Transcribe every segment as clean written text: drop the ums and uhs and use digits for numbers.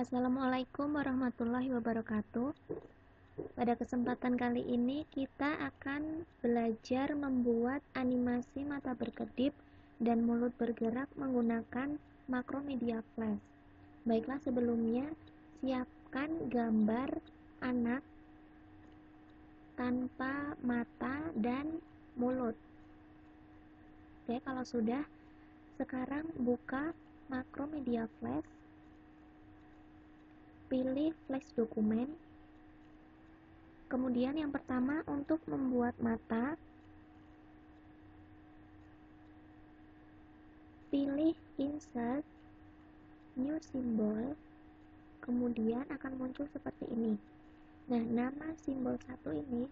Assalamualaikum warahmatullahi wabarakatuh. Pada kesempatan kali ini kita akan belajar membuat animasi mata berkedip dan mulut bergerak menggunakan Macromedia Flash. Baiklah, sebelumnya siapkan gambar anak tanpa mata dan mulut. Oke, kalau sudah, sekarang buka Macromedia Flash. Pilih flash dokumen. Kemudian yang pertama, untuk membuat mata, pilih insert, new symbol, kemudian akan muncul seperti ini. Nah, nama simbol satu ini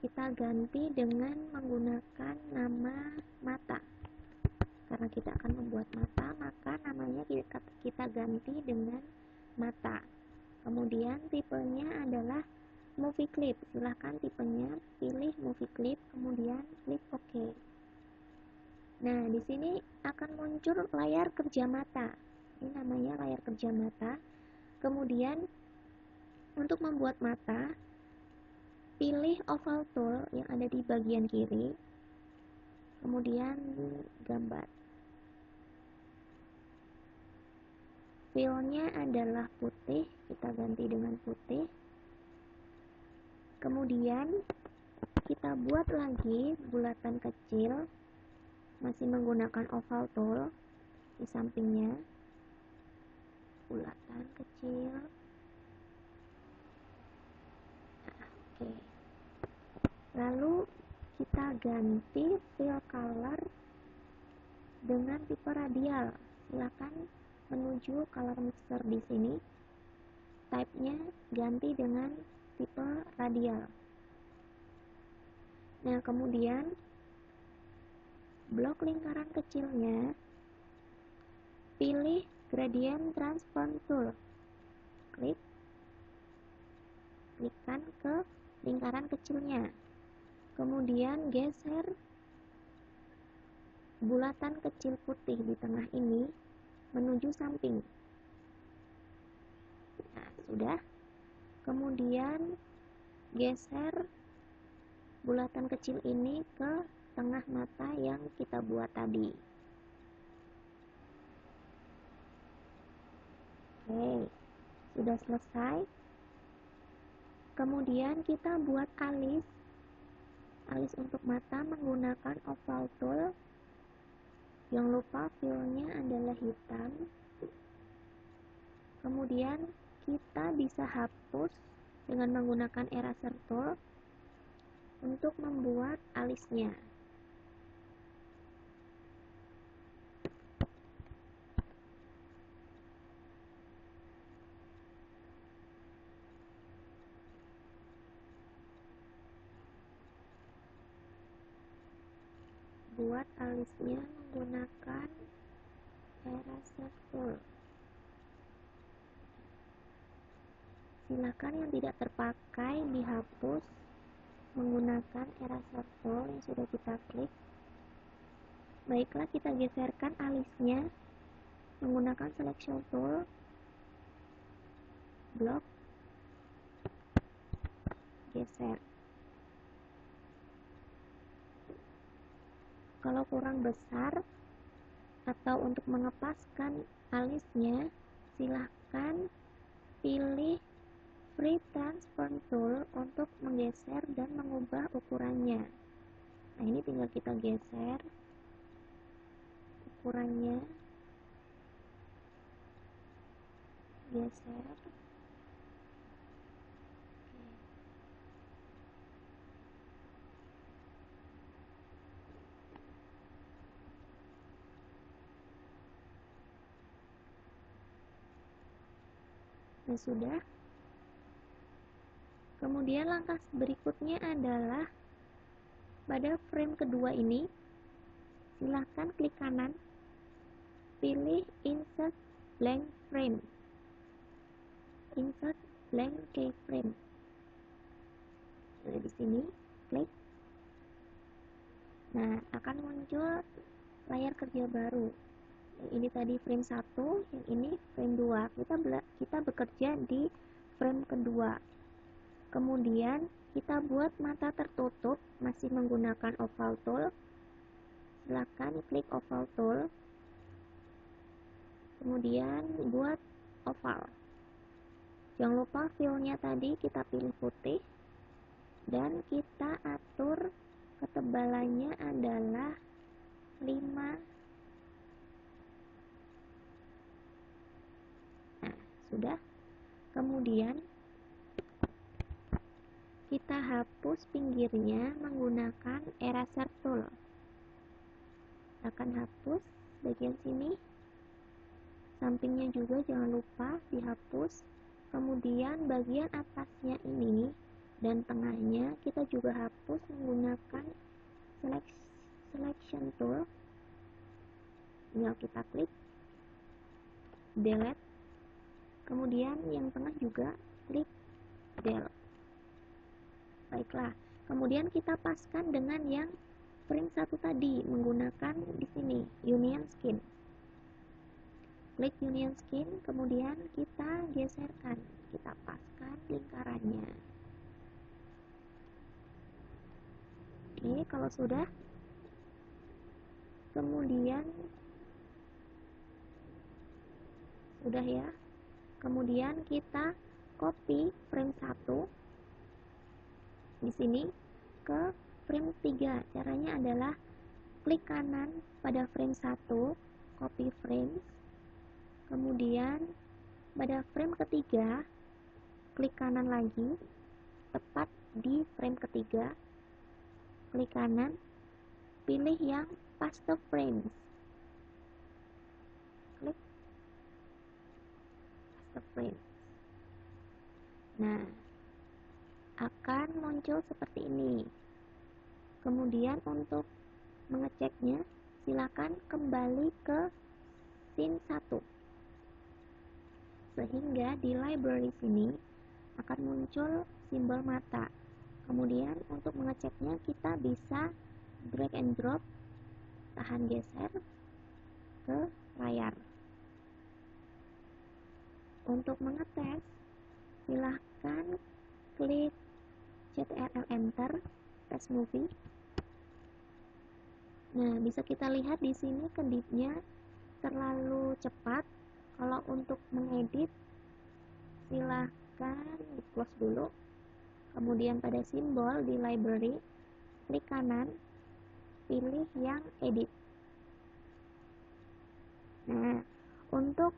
kita ganti dengan menggunakan nama mata. Karena kita akan membuat mata, maka namanya kita ganti dengan mata. Kemudian tipenya adalah movie clip. Silahkan tipenya pilih movie clip, kemudian klik OK. Nah, di sini akan muncul layar kerja mata. Ini namanya layar kerja mata. Kemudian untuk membuat mata, pilih oval tool yang ada di bagian kiri. Kemudian gambar. Fillnya adalah putih, kita ganti dengan putih. Kemudian kita buat lagi bulatan kecil, masih menggunakan oval tool di sampingnya. Bulatan kecil. Nah, oke. Lalu kita ganti fill color dengan tipe radial. Silakan menuju color mixer di sini. Type-nya ganti dengan tipe radial. Nah, kemudian blok lingkaran kecilnya, pilih gradient transform tool. Klikkan ke lingkaran kecilnya. Kemudian geser bulatan kecil putih di tengah ini menuju samping. Nah, sudah. Kemudian geser bulatan kecil ini ke tengah mata yang kita buat tadi. Oke, sudah selesai. Kemudian kita buat alis. Alis untuk mata menggunakan oval tool. Jangan lupa fillnya adalah hitam. Kemudian kita bisa hapus dengan menggunakan eraser tool untuk membuat alisnya. Buat alisnya menggunakan eraser tool. Silakan yang tidak terpakai dihapus menggunakan eraser tool yang sudah kita klik. Baiklah, kita geserkan alisnya menggunakan selection tool, blok, geser. Kalau kurang besar atau untuk mengepaskan alisnya, silahkan pilih free transform tool untuk menggeser dan mengubah ukurannya. Nah, ini tinggal kita geser ukurannya, geser. Nah, sudah. Kemudian langkah berikutnya adalah pada frame kedua ini, silahkan klik kanan, pilih insert blank frame. Insert blank keyframe. Nah, di sini klik. Nah, akan muncul layar kerja baru Yang ini tadi frame 1, yang ini frame 2. Kita bekerja di frame kedua. Kemudian kita buat mata tertutup masih menggunakan oval tool. Silakan klik oval tool. Kemudian buat oval. Jangan lupa fill-nya tadi kita pilih putih dan kita atur ketebalannya adalah 5. Nah, sudah. Kemudian kita hapus pinggirnya menggunakan eraser tool. Akan hapus bagian sini. Sampingnya juga jangan lupa dihapus. Kemudian bagian atasnya ini dan tengahnya kita juga hapus menggunakan selection tool. Tinggal kita klik delete. Kemudian yang tengah juga klik delete. Baiklah, kemudian kita paskan dengan yang frame 1 tadi menggunakan di sini union skin. Klik union skin, kemudian kita geserkan, kita paskan lingkarannya. Oke, kalau sudah, kemudian sudah ya. Kemudian kita copy frame 1 di sini ke frame 3. Caranya adalah klik kanan pada frame 1, copy frame. Kemudian pada frame ketiga, klik kanan lagi, tepat di frame ketiga, klik kanan, pilih yang paste frames. Klik paste frames. Nah, akan muncul seperti ini. Kemudian untuk mengeceknya, silakan kembali ke scene 1. Sehingga di library sini akan muncul simbol mata. Kemudian untuk mengeceknya kita bisa drag and drop, tahan geser ke layar. Untuk mengetes, silahkan klik Ctrl Enter, test movie. Nah, bisa kita lihat di sini kedipnya terlalu cepat. Kalau untuk mengedit, silahkan di close dulu. Kemudian pada simbol di library, klik kanan, pilih yang edit. Nah, untuk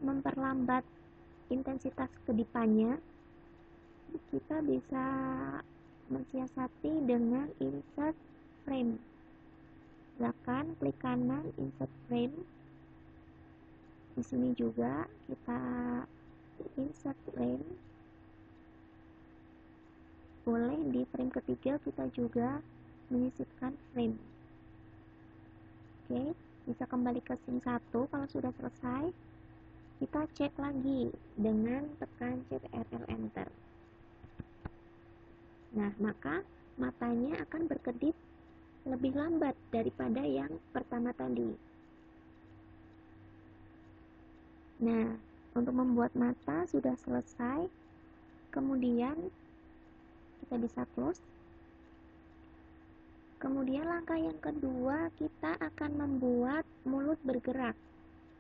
memperlambat intensitas kedipannya, kita bisa mensiasati dengan insert frame. Silakan klik kanan insert frame. Di sini juga kita insert frame. Boleh di frame ketiga kita juga menyisipkan frame. Oke, bisa kembali ke scene 1 kalau sudah selesai. Kita cek lagi dengan tekan Ctrl Enter. Nah, maka matanya akan berkedip lebih lambat daripada yang pertama tadi. Nah, untuk membuat mata sudah selesai. Kemudian kita bisa close. Kemudian langkah yang kedua, kita akan membuat mulut bergerak.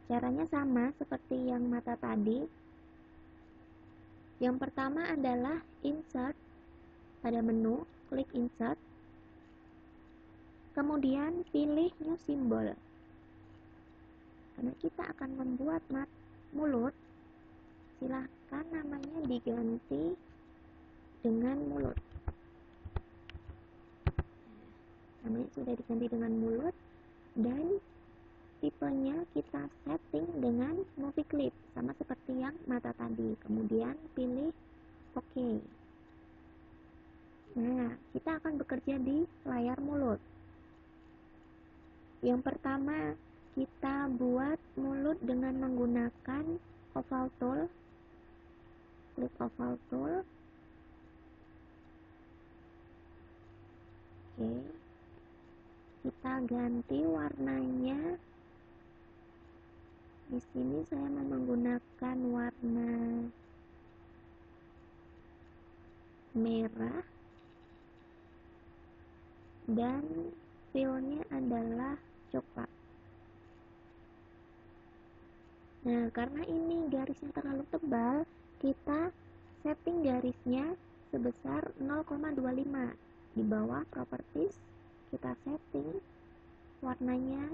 Caranya sama seperti yang mata tadi. Yang pertama adalah insert. Pada menu, klik insert. Kemudian pilih new symbol. Karena kita akan membuat mulut, silahkan namanya diganti dengan mulut. Namanya sudah diganti dengan mulut, dan tipenya kita setting dengan movie clip, sama seperti yang mata tadi. Kemudian pilih OK. Nah, kita akan bekerja di layar mulut. Yang pertama, kita buat mulut dengan menggunakan oval tool. Klik oval tool. Oke. Kita ganti warnanya Di sini saya menggunakan warna merah dan fillnya adalah coklat. Nah, karena ini garisnya terlalu tebal, kita setting garisnya sebesar 0,25. Di bawah properties, kita setting warnanya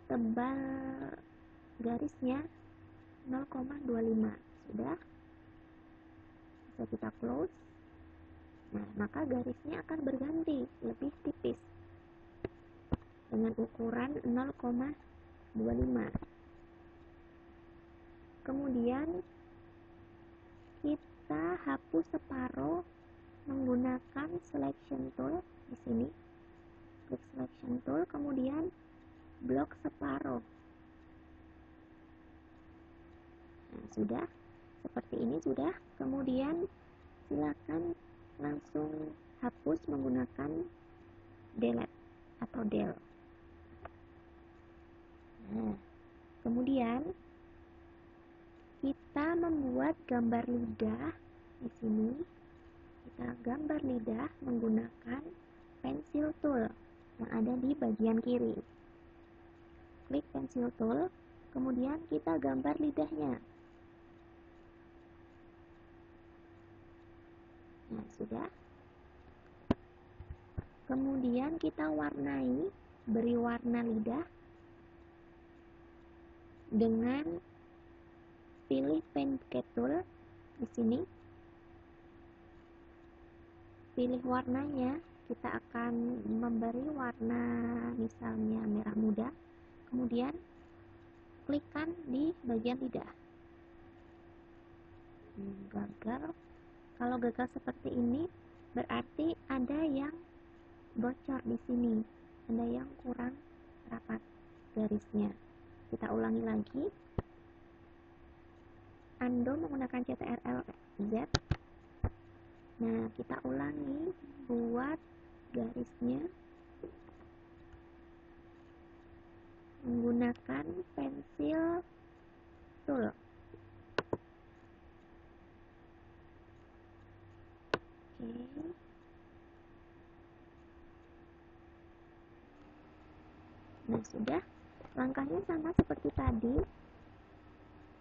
tebal garisnya 0,25. Sudah, bisa kita close. Nah, maka garisnya akan berganti lebih tipis dengan ukuran 0,25. Kemudian kita hapus separuh menggunakan selection tool di sini. Klik selection tool, kemudian blok separuh. Nah, sudah seperti ini sudah. Kemudian silakan langsung hapus menggunakan delete atau del. Nah, kemudian kita membuat gambar lidah di sini. Kita gambar lidah menggunakan pencil tool yang ada di bagian kiri. Klik pencil tool, kemudian kita gambar lidahnya. Nah, sudah. Kemudian kita warnai, beri warna lidah dengan pilih pen tool di sini. Pilih warnanya, kita akan memberi warna misalnya merah muda. Kemudian klikkan di bagian lidah. Gagal. Kalau gagal seperti ini, berarti ada yang bocor di sini, ada yang kurang rapat garisnya. Kita ulangi lagi. Undo menggunakan Ctrl Z. Nah, kita ulangi buat garisnya menggunakan pensil tool. Oke. Nah, sudah. Langkahnya sama seperti tadi.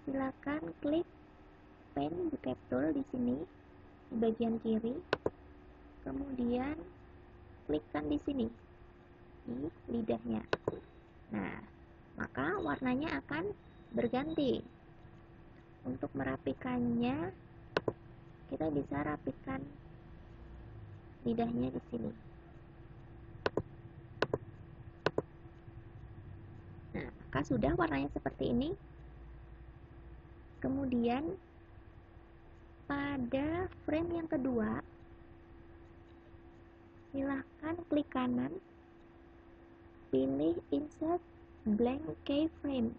Silakan klik pen bucket tool di sini di bagian kiri. Kemudian klikkan di sini di lidahnya. Nah, maka warnanya akan berganti. Untuk merapikannya, kita bisa rapikan lidahnya di sini. Nah, maka sudah warnanya seperti ini. Kemudian pada frame yang kedua, silahkan klik kanan, pilih insert blank keyframe.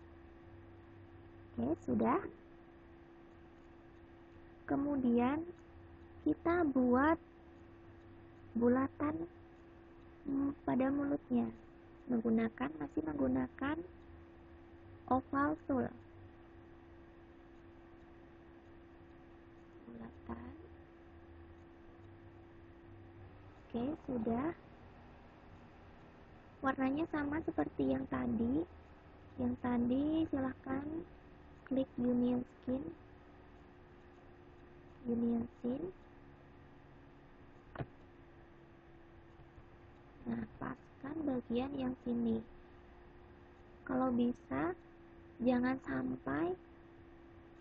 Oke, sudah. Kemudian kita buat bulatan pada mulutnya masih menggunakan oval tool. Bulatan. Oke, sudah. Warnanya sama seperti yang tadi. Yang tadi silahkan klik Union Scene. Nah, paskan bagian yang sini. Kalau bisa, jangan sampai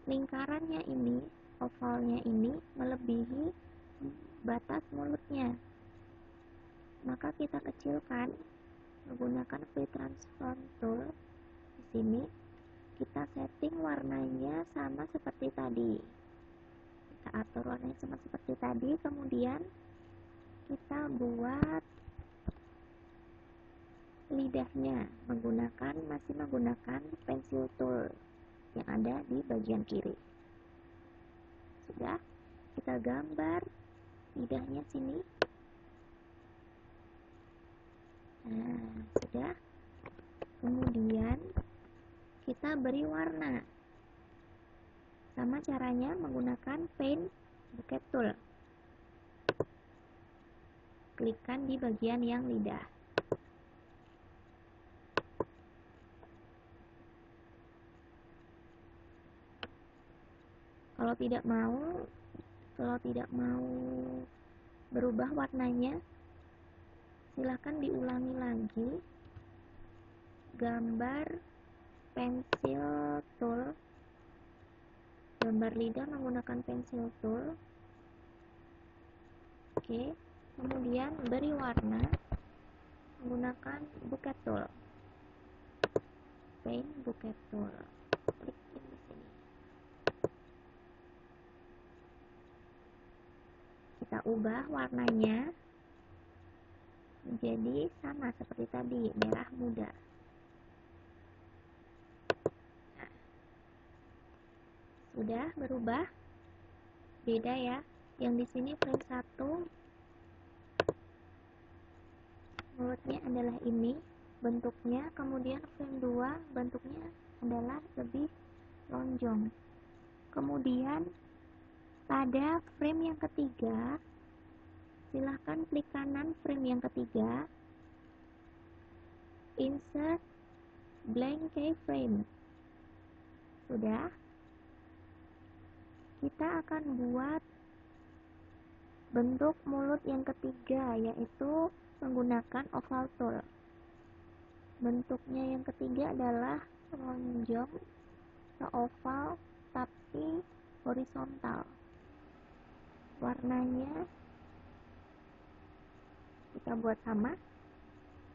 lingkarannya ini, ovalnya ini, melebihi batas mulutnya. Maka kita kecilkan menggunakan Quick Transform Tool. Di sini kita setting warnanya sama seperti tadi. Kita atur warnanya sama seperti tadi. Kemudian kita buat lidahnya masih menggunakan pencil tool yang ada di bagian kiri. Sudah, kita gambar lidahnya sini. Nah, sudah. Kemudian kita beri warna. Sama caranya menggunakan Paint Bucket Tool. Klikkan di bagian yang lidah. Kalau tidak mau berubah warnanya, silakan diulangi lagi. Gambar pensil tool, gambar lidah menggunakan pensil tool. Oke, kemudian beri warna menggunakan bucket tool. Paint bucket tool. Klik di sini. Kita ubah warnanya menjadi sama seperti tadi, merah muda. Nah, sudah berubah? Beda ya. Yang di sini frame 1 mulutnya adalah ini bentuknya, kemudian frame 2 bentuknya adalah lebih lonjong. Kemudian pada frame yang ketiga, silahkan klik kanan frame yang ketiga, insert blank keyframe. Sudah, kita akan buat bentuk mulut yang ketiga, yaitu menggunakan oval tool. Bentuknya yang ketiga adalah lonjong, oval, tapi horizontal. Warnanya kita buat sama,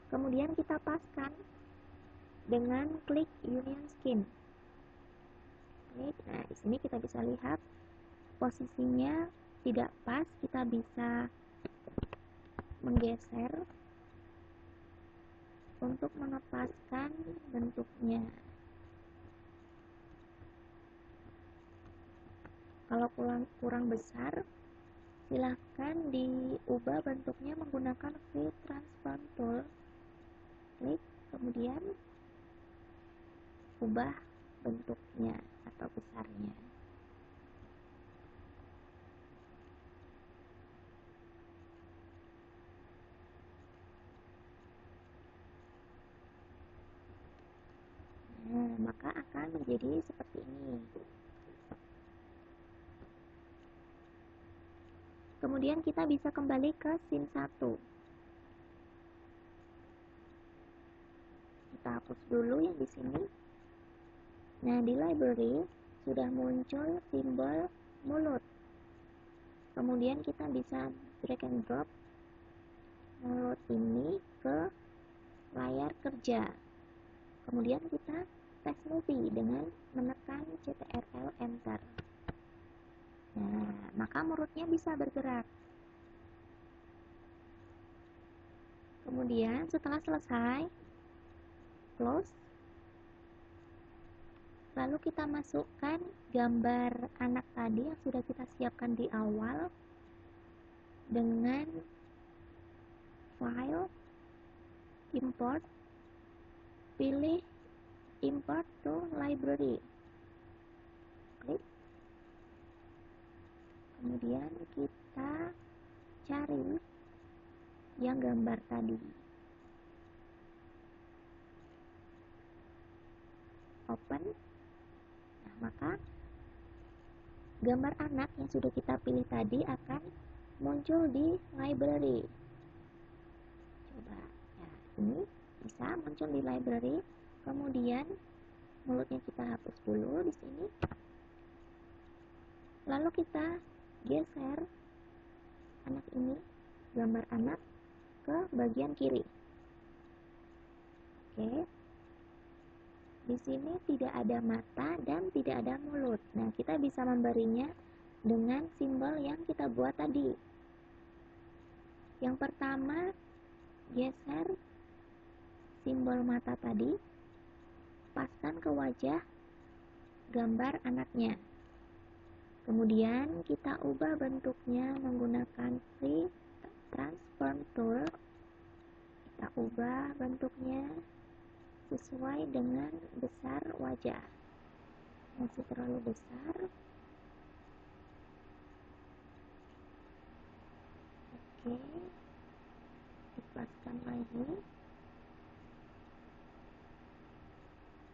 kemudian kita paskan dengan klik Union Skin. Nah, di sini kita bisa lihat posisinya tidak pas, kita bisa menggeser untuk mengepaskan bentuknya. Kalau kurang besar, silahkan diubah bentuknya menggunakan Free Transform Tool. Klik, kemudian ubah bentuknya atau besarnya. Nah, maka akan menjadi seperti ini. Kemudian kita bisa kembali ke scene 1. Kita hapus dulu yang di sini. Nah, di library sudah muncul simbol mulut. Kemudian kita bisa drag and drop mulut ini ke layar kerja. Kemudian kita tes movie dengan menekan Ctrl Enter. Nah, maka mulutnya bisa bergerak. Kemudian setelah selesai, close. Lalu kita masukkan gambar anak tadi yang sudah kita siapkan di awal dengan file, import, pilih import to library. Klik. Kemudian kita cari yang gambar tadi. Open. Nah, maka gambar anak yang sudah kita pilih tadi akan muncul di library. Coba, ya, ini bisa muncul di library. Kemudian mulutnya kita hapus dulu di sini. Lalu kita geser anak ini, gambar anak, ke bagian kiri. Oke. Di sini tidak ada mata dan tidak ada mulut. Nah, kita bisa memberinya dengan simbol yang kita buat tadi. Yang pertama, geser simbol mata tadi, paskan ke wajah gambar anaknya. Kemudian kita ubah bentuknya menggunakan Free Transform Tool. Kita ubah bentuknya sesuai dengan besar wajah. Masih terlalu besar. Oke, dipaskan lagi.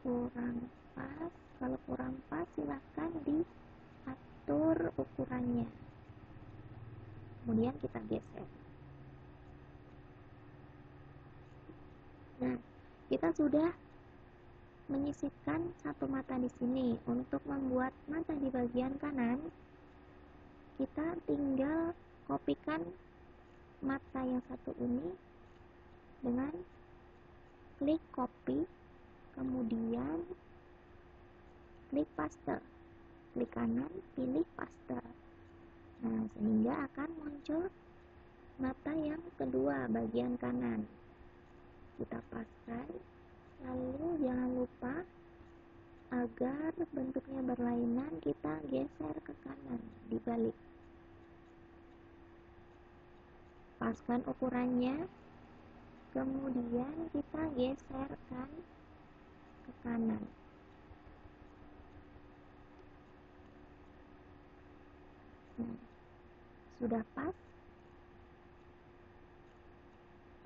Kurang pas. Kalau kurang pas silahkan diatur ukurannya. Kemudian kita geser. Nah, kita sudah menyisipkan satu mata di sini. Untuk membuat mata di bagian kanan, kita tinggal kopikan mata yang satu ini dengan klik copy, kemudian klik paste. Klik kanan, pilih paste. Nah, sehingga akan muncul mata yang kedua bagian kanan. Kita paskan, lalu jangan lupa agar bentuknya berlainan, kita geser ke kanan, dibalik. Paskan ukurannya, kemudian kita geserkan ke kanan. Nah, sudah pas.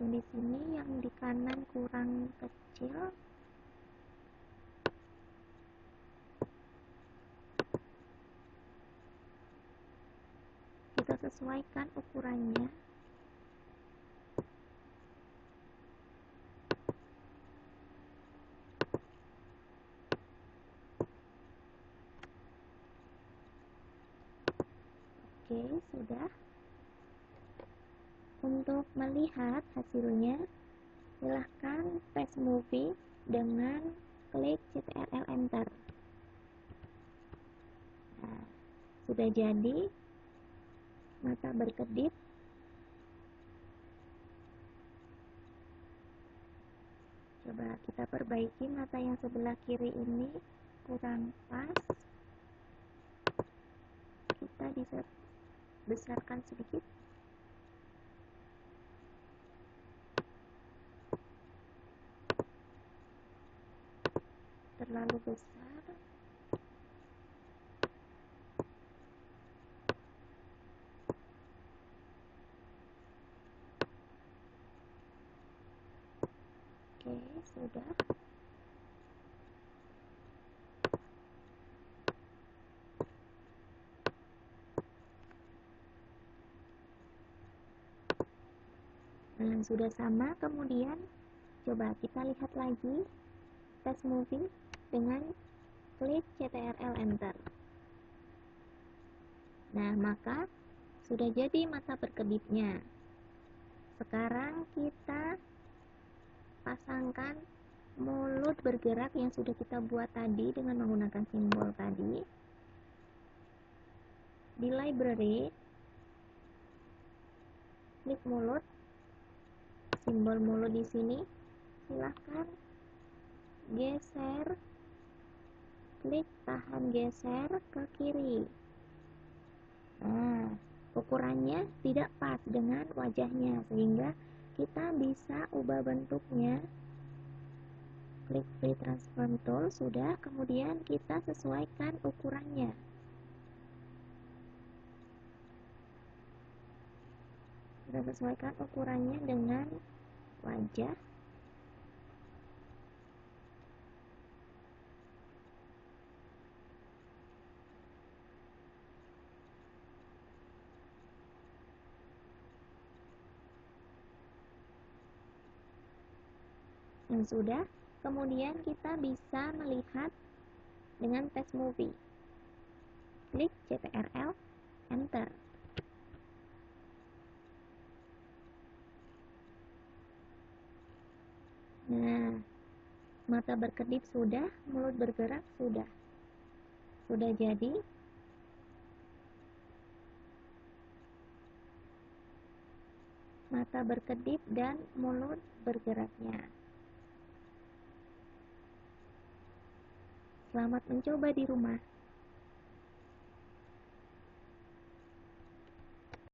Yang di sini yang di kanan kurang kecil. Kita sesuaikan ukurannya. Oke, sudah. Untuk melihat hasilnya, silahkan press movie dengan klik Ctrl Enter. Nah, sudah jadi mata berkedip. Coba kita perbaiki mata yang sebelah kiri ini kurang pas. Kita bisa besarkan sedikit. Terlalu besar. Oke, sudah. Nah, sudah sama. Kemudian coba kita lihat lagi test movie dengan klik Ctrl Enter. Nah, maka sudah jadi mata berkedipnya. Sekarang kita pasangkan mulut bergerak yang sudah kita buat tadi dengan menggunakan simbol tadi. Di library, klik mulut, simbol mulut di sini. Silahkan geser, klik tahan geser ke kiri. Nah, ukurannya tidak pas dengan wajahnya, sehingga kita bisa ubah bentuknya. Klik free transform tool, sudah. Kemudian kita sesuaikan ukurannya. Kita sesuaikan ukurannya dengan wajah. Yang sudah, kemudian kita bisa melihat dengan test movie. Klik Ctrl Enter. Nah, mata berkedip sudah, mulut bergerak sudah. Sudah jadi. Mata berkedip dan mulut bergeraknya. Selamat mencoba di rumah.